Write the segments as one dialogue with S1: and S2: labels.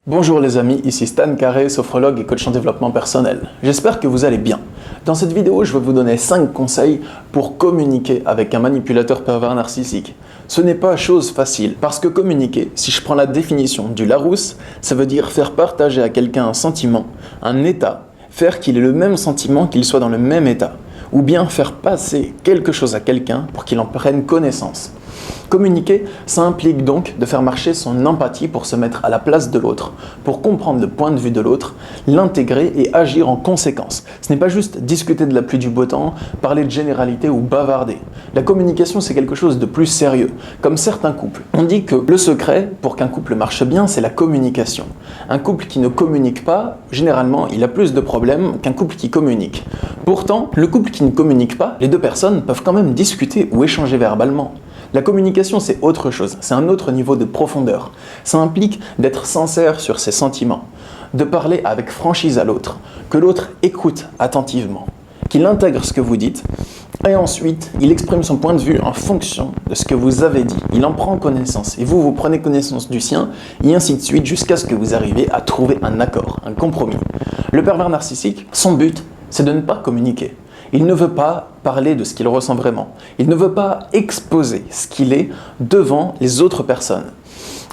S1: Bonjour les amis, ici Stan Carré, sophrologue et coach en développement personnel. J'espère que vous allez bien. Dans cette vidéo, je vais vous donner 5 conseils pour communiquer avec un manipulateur pervers narcissique. Ce n'est pas chose facile, parce que communiquer, si je prends la définition du Larousse, ça veut dire faire partager à quelqu'un un sentiment, un état, faire qu'il ait le même sentiment, qu'il soit dans le même état, ou bien faire passer quelque chose à quelqu'un pour qu'il en prenne connaissance. Communiquer, ça implique donc de faire marcher son empathie pour se mettre à la place de l'autre, pour comprendre le point de vue de l'autre, l'intégrer et agir en conséquence. Ce n'est pas juste discuter de la pluie du beau temps, parler de généralité ou bavarder. La communication, c'est quelque chose de plus sérieux. Comme certains couples, on dit que le secret pour qu'un couple marche bien, c'est la communication. Un couple qui ne communique pas, généralement, il a plus de problèmes qu'un couple qui communique. Pourtant, le couple qui ne communique pas, les deux personnes peuvent quand même discuter ou échanger verbalement. La communication, c'est autre chose, c'est un autre niveau de profondeur. Ça implique d'être sincère sur ses sentiments, de parler avec franchise à l'autre, que l'autre écoute attentivement, qu'il intègre ce que vous dites, et ensuite, il exprime son point de vue en fonction de ce que vous avez dit. Il en prend connaissance, et vous prenez connaissance du sien, et ainsi de suite, jusqu'à ce que vous arriviez à trouver un accord, un compromis. Le pervers narcissique, son but, c'est de ne pas communiquer. Il ne veut pas parler de ce qu'il ressent vraiment. Il ne veut pas exposer ce qu'il est devant les autres personnes.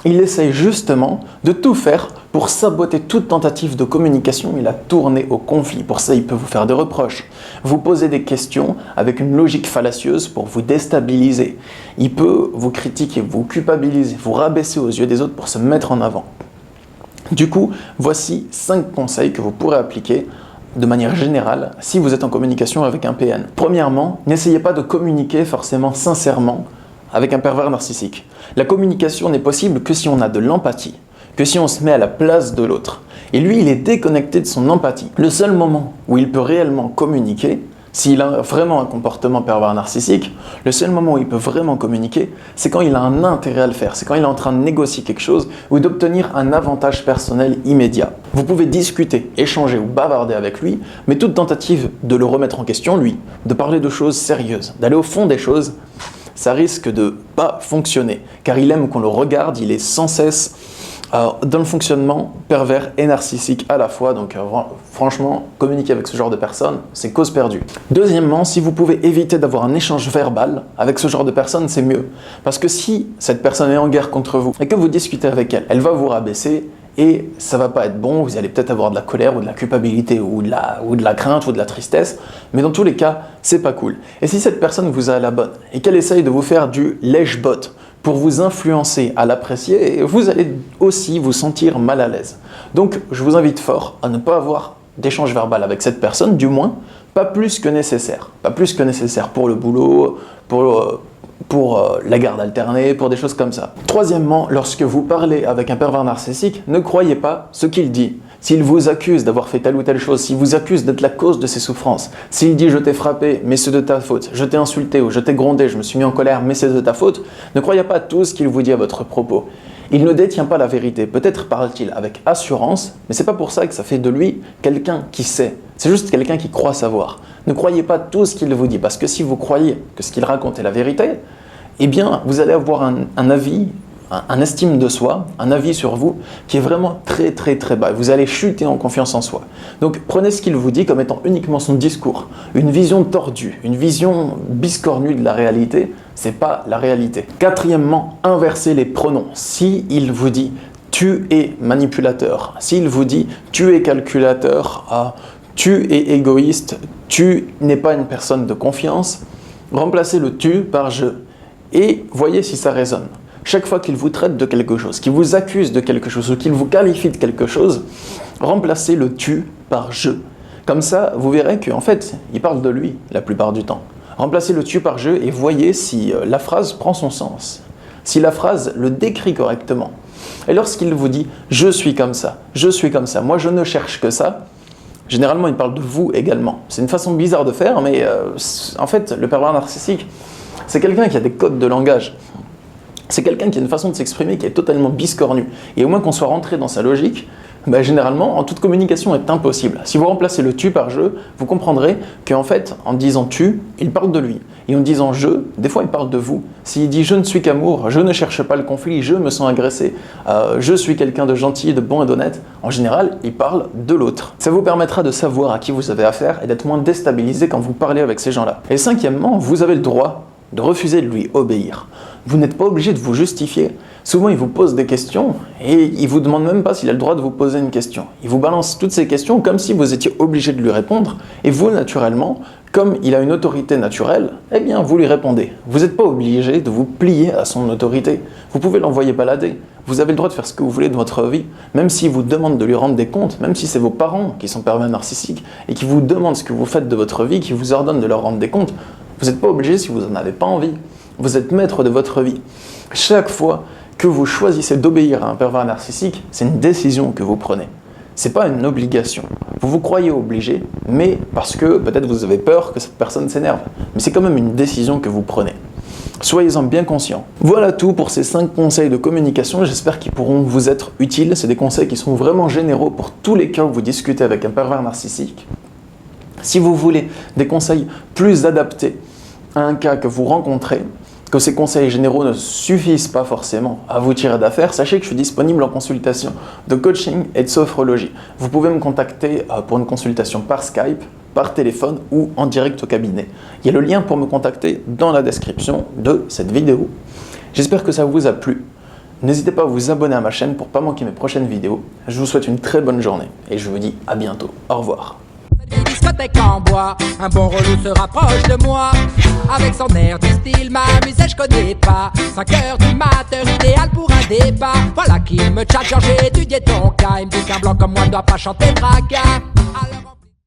S1: Il essaye justement de tout faire pour saboter toute tentative de communication et la tourner au conflit. Pour ça, il peut vous faire des reproches, vous poser des questions avec une logique fallacieuse pour vous déstabiliser. Il peut vous critiquer, vous culpabiliser, vous rabaisser aux yeux des autres pour se mettre en avant. Du coup, voici 5 conseils que vous pourrez appliquer de manière générale, si vous êtes en communication avec un PN. Premièrement, n'essayez pas de communiquer forcément sincèrement avec un pervers narcissique. La communication n'est possible que si on a de l'empathie, que si on se met à la place de l'autre. Et lui, il est déconnecté de son empathie. Le seul moment où il peut réellement communiquer, s'il a vraiment un comportement pervers narcissique, le seul moment où il peut vraiment communiquer, c'est quand il a un intérêt à le faire, c'est quand il est en train de négocier quelque chose ou d'obtenir un avantage personnel immédiat. Vous pouvez discuter, échanger ou bavarder avec lui, mais toute tentative de le remettre en question, lui, de parler de choses sérieuses, d'aller au fond des choses, ça risque de pas fonctionner, car il aime qu'on le regarde, il est sans cesse dans le fonctionnement pervers et narcissique à la fois, donc franchement, communiquer avec ce genre de personnes, c'est cause perdue. Deuxièmement, si vous pouvez éviter d'avoir un échange verbal avec ce genre de personnes, c'est mieux. Parce que si cette personne est en guerre contre vous et que vous discutez avec elle, elle va vous rabaisser et ça va pas être bon, vous allez peut-être avoir de la colère ou de la culpabilité ou de la crainte ou de la tristesse, mais dans tous les cas, c'est pas cool. Et si cette personne vous a à la bonne et qu'elle essaye de vous faire du lèche-botte pour vous influencer à l'apprécier, vous allez aussi vous sentir mal à l'aise. Donc, je vous invite fort à ne pas avoir d'échange verbal avec cette personne, du moins, pas plus que nécessaire. Pas plus que nécessaire pour le boulot, pour la garde alternée, pour des choses comme ça. Troisièmement, lorsque vous parlez avec un pervers narcissique, ne croyez pas ce qu'il dit. S'il vous accuse d'avoir fait telle ou telle chose, s'il vous accuse d'être la cause de ses souffrances, s'il dit « je t'ai frappé, mais c'est de ta faute »,« je t'ai insulté » ou « je t'ai grondé, je me suis mis en colère, mais c'est de ta faute », ne croyez pas tout ce qu'il vous dit à votre propos. Il ne détient pas la vérité. Peut-être parle-t-il avec assurance, mais c'est pas pour ça que ça fait de lui quelqu'un qui sait. C'est juste quelqu'un qui croit savoir. Ne croyez pas tout ce qu'il vous dit, parce que si vous croyez que ce qu'il raconte est la vérité, eh bien, vous allez avoir un avis, un estime de soi, un avis sur vous qui est vraiment très très très bas. Vous allez chuter en confiance en soi. Donc prenez ce qu'il vous dit comme étant uniquement son discours, une vision tordue, une vision biscornue de la réalité, c'est pas la réalité. Quatrièmement, inversez les pronoms. Si il vous dit tu es manipulateur, s'il vous dit tu es calculateur, tu es égoïste, tu n'es pas une personne de confiance, remplacez le tu par je et voyez si ça résonne. Chaque fois qu'il vous traite de quelque chose, qu'il vous accuse de quelque chose ou qu'il vous qualifie de quelque chose, remplacez le tu par je. Comme ça, vous verrez qu'en fait, il parle de lui la plupart du temps. Remplacez le tu par je et voyez si la phrase prend son sens, si la phrase le décrit correctement. Et lorsqu'il vous dit « je suis comme ça, moi je ne cherche que ça », généralement il parle de vous également. C'est une façon bizarre de faire, mais en fait, le pervers narcissique, c'est quelqu'un qui a des codes de langage. C'est quelqu'un qui a une façon de s'exprimer qui est totalement biscornue. Et au moins qu'on soit rentré dans sa logique, Généralement, en toute communication est impossible. Si vous remplacez le tu par je, vous comprendrez qu'en fait, en disant tu, il parle de lui. Et en disant je, des fois il parle de vous. S'il dit je ne suis qu'amour, je ne cherche pas le conflit, je me sens agressé, je suis quelqu'un de gentil, de bon et d'honnête, en général, il parle de l'autre. Ça vous permettra de savoir à qui vous avez affaire et d'être moins déstabilisé quand vous parlez avec ces gens-là. Et cinquièmement, vous avez le droit de refuser de lui obéir. Vous n'êtes pas obligé de vous justifier. Souvent, il vous pose des questions et il vous demande même pas s'il a le droit de vous poser une question. Il vous balance toutes ces questions comme si vous étiez obligé de lui répondre et vous, naturellement, comme il a une autorité naturelle, eh bien, vous lui répondez. Vous n'êtes pas obligé de vous plier à son autorité. Vous pouvez l'envoyer balader. Vous avez le droit de faire ce que vous voulez de votre vie, même s'il vous demande de lui rendre des comptes, même si c'est vos parents qui sont pervers narcissiques et qui vous demandent ce que vous faites de votre vie, qui vous ordonnent de leur rendre des comptes. Vous n'êtes pas obligé si vous n'en avez pas envie. Vous êtes maître de votre vie. Chaque fois que vous choisissez d'obéir à un pervers narcissique, c'est une décision que vous prenez. C'est pas une obligation. Vous vous croyez obligé, mais parce que peut-être vous avez peur que cette personne s'énerve. Mais c'est quand même une décision que vous prenez. Soyez-en bien conscients. Voilà tout pour ces 5 conseils de communication. J'espère qu'ils pourront vous être utiles. C'est des conseils qui sont vraiment généraux pour tous les cas où vous discutez avec un pervers narcissique. Si vous voulez des conseils plus adaptés à un cas que vous rencontrez, que ces conseils généraux ne suffisent pas forcément à vous tirer d'affaire, sachez que je suis disponible en consultation de coaching et de sophrologie. Vous pouvez me contacter pour une consultation par Skype, par téléphone ou en direct au cabinet. Il y a le lien pour me contacter dans la description de cette vidéo. J'espère que ça vous a plu. N'hésitez pas à vous abonner à ma chaîne pour ne pas manquer mes prochaines vidéos. Je vous souhaite une très bonne journée et je vous dis à bientôt. Au revoir.
S2: Discothèque en bois, un bon relou se rapproche de moi. Avec son air du style, m'amuser je connais pas. 5 heures du matin, idéal pour un débat. Voilà qui me tchatche, genre j'ai étudié ton cas. Il me dit qu'un blanc comme moi ne doit pas chanter tracas. Alors